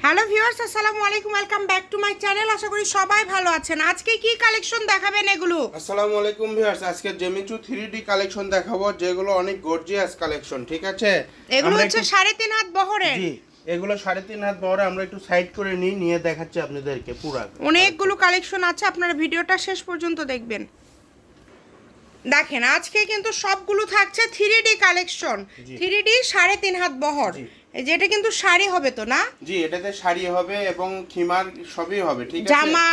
Hello viewers, আসসালামু আলাইকুম, welcome back to my channel. আশা করি সবাই ভালো আছেন। আজকে কি কালেকশন দেখাবেন এগুলো? আসসালামু আলাইকুম ভিউয়ার্স, আজকে জেমিচু 3D কালেকশন দেখাবো, যেগুলো অনেক গর্জিয়াস কালেকশন। ঠিক আছে, এগুলো হচ্ছে 3.5 হাত বহরের। জি, এগুলো 3.5 হাত বহরে। আমরা একটু সাইড করে নিয়ে দেখাচ্ছি আপনাদেরকে পুরো। অনেকগুলো কালেকশন আছে, আপনারা ভিডিওটা শেষ পর্যন্ত দেখবেন। দেখেন, আজকে কিন্তু সবগুলো থাকছে 3D কালেকশন। 3D 3.5 হাত বহর। যেটা কিন্তু শাড়ি হবে তো না? জি, এটাতে শাড়ি হবে এবং খিমার সবই হবে। ঠিক আছে, জামা,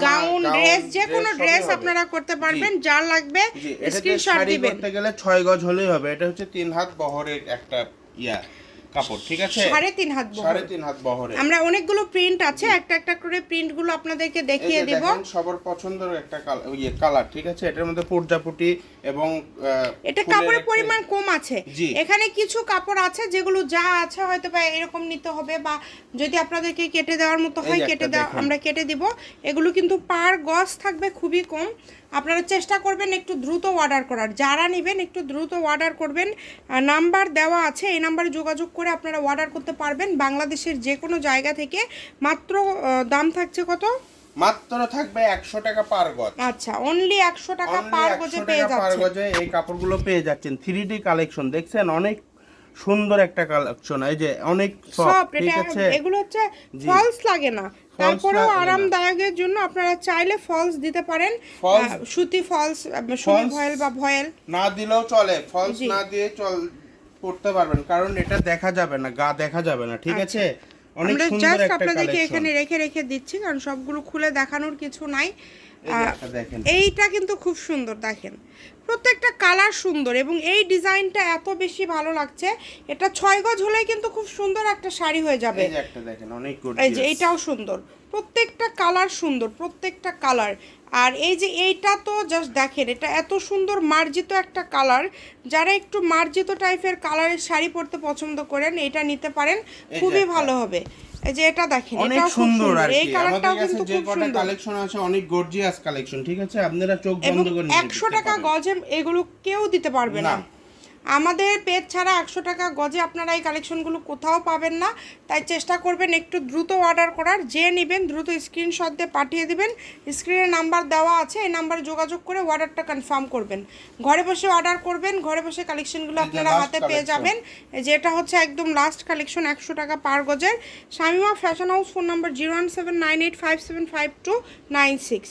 গাউন, ড্রেস, যে কোনো ড্রেস আপনারা করতে পারবেন। যার লাগবে স্ক্রিনশট দিবেন। করতে গেলে 6 গজ হলেই হবে। এটা হচ্ছে 3 হাত বহরের একটা কাপড়। ঠিক আছে, 3.5 হাত বহর। 3.5 হাত বহরে আমরা অনেকগুলো প্রিন্ট আছে, একটা একটা করে প্রিন্টগুলো আপনাদেরকে দেখিয়ে দেব। সবার পছন্দের একটা কালার। ঠিক আছে, এটার মধ্যে পর্যাপুটি এবং এটা কাপড়ের পরিমাণ কম আছে। এখানে কিছু কাপড় আছে যেগুলো যা আছে হয়তো বা এরকম নিতে হবে, বা যদি আপনাদেরকে কেটে দেওয়ার মতো হয় আমরা কেটে দিব। এগুলো কিন্তু পার গজ থাকবে খুবই কম। আপনারা চেষ্টা করবেন একটু দ্রুত অর্ডার করার। যারা নেবেন একটু দ্রুত অর্ডার করবেন। নাম্বার দেওয়া আছে, এই নাম্বারে যোগাযোগ করে আপনারা অর্ডার করতে পারবেন বাংলাদেশের যে কোনো জায়গা থেকে। মাত্র দাম থাকছে কত? মাত্র থাকবে 100 টাকা পার গজ। আচ্ছা, অনলি 100 টাকা পার গজে পেয়ে যাচ্ছেন। পার গজে এই কাপড়গুলো পেয়ে যাচ্ছেন। 3D কালেকশন দেখছেন, অনেক সুন্দর একটা কালেকশন। এই যে অনেক সফট। ঠিক আছে, এগুলো হচ্ছে ফলস লাগে না, তারপরেও আরামদায়কের জন্য আপনারা চাইলে ফলস দিতে পারেন। সুতি ফলস, সুতি ভয়েল বা ভয়েল না দিলেও চলে। ফলস না দিয়ে পড়তে পারবেন, কারণ এটা দেখা যাবে না, গা দেখা যাবে না। ঠিক আছে, অনেক সুন্দর একটা আপনাদেরকে এখানে রেখে দিচ্ছি, কারণ সবগুলো খুলে দেখানোর কিছু নাই। এইটা কিন্তু খুব সুন্দর, দেখেন প্রত্যেকটা কালার সুন্দর, এবং এই ডিজাইনটা এত বেশি ভালো লাগছে। এটা 6 গজ হলে কিন্তু খুব সুন্দর একটা শাড়ি হয়ে যাবে। এই যে একটা দেখেন, অনেক গর্জিয়াস। এই যে এটাও সুন্দর, প্রত্যেকটা কালার সুন্দর, প্রত্যেকটা কালার। আর এই যে এইটা তো জাস্ট দেখেন, এটা এত সুন্দর মার্জিত একটা কালার। যারা একটু মার্জিত টাইপের কালারের শাড়ি পরতে পছন্দ করেন, এটা নিতে পারেন, খুবই ভালো হবে। এই যে এটা দেখেন, এটাও সুন্দর। এই কালারটাও কিন্তু খুব সুন্দর। কালেকশন আছে, অনেক গর্জিয়াস কালেকশন। ঠিক আছে, আপনারা চোখ বন্ধ করে 100 টাকা গজে এগুলো কেউ দিতে পারবে না। আমাদের পেজ ছাড়া 100 টাকা গজে আপনারা এই কালেকশনগুলো কোথাও পাবেন না। তাই চেষ্টা করবেন একটু দ্রুত অর্ডার করার। যে নেবেন দ্রুত স্ক্রিনশট দিয়ে পাঠিয়ে দিবেন। স্ক্রিনে নাম্বার দেওয়া আছে, এই নাম্বারে যোগাযোগ করে অর্ডারটা কনফার্ম করবেন। ঘরে বসে অর্ডার করবেন, ঘরে বসে কালেকশনগুলো আপনারা হাতে পেয়ে যাবেন। যেটা হচ্ছে একদম লাস্ট কালেকশন, 100 টাকা পার গজের। Shamima fashion house, phone number 01798575296।